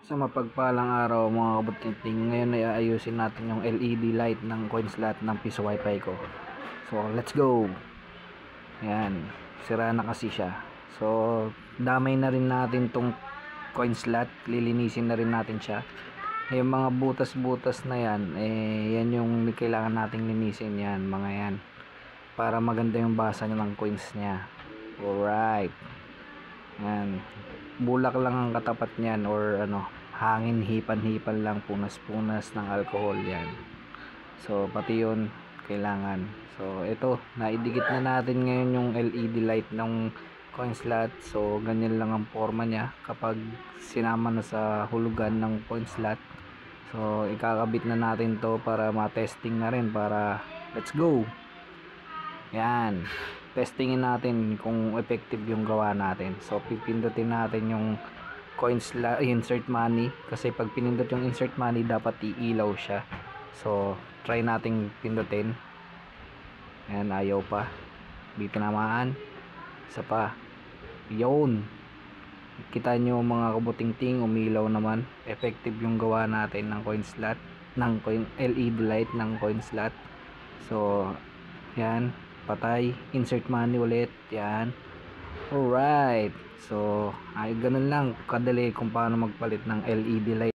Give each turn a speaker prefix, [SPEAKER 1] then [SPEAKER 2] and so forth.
[SPEAKER 1] Sa mapagpalang araw mga kabutiting, ngayon ay ayusin natin yung LED light ng coin slot ng Piso Wi-Fi ko. So let's go. Yan, sira na kasi siya. So damay na rin natin tong coin slot, lilinisin na rin natin siya. Yung mga butas-butas na yan, yan yung kailangan nating linisin, yan mga yan, para maganda yung basa niya ng coins niya. Alright, yan, bulak lang ang katapat niyan, or ano, hangin, hipan-hipan lang, punas-punas ng alcohol yan. So pati yun kailangan. So ito, naidikit na natin ngayon yung LED light ng coin slot. So ganyan lang ang forma niya kapag sinama na sa hulugan ng coin slot. So ikakabit na natin to para ma-testing na rin, para let's go. Yan, testingin natin kung effective yung gawa natin. So pipindutin natin yung insert money, kasi pag pinindot yung insert money dapat iilaw siya. So try nating pindutin. Ayan, ayaw pa, di tinamaan. Isa pa, yun, kita nyo mga kabuting-ting, umilaw naman. Effective yung gawa natin ng coin slot, ng LED light ng coin slot. So yan, patay, insert money ulit, yan. Alright, so ay ganun lang kadali kung paano magpalit ng LED light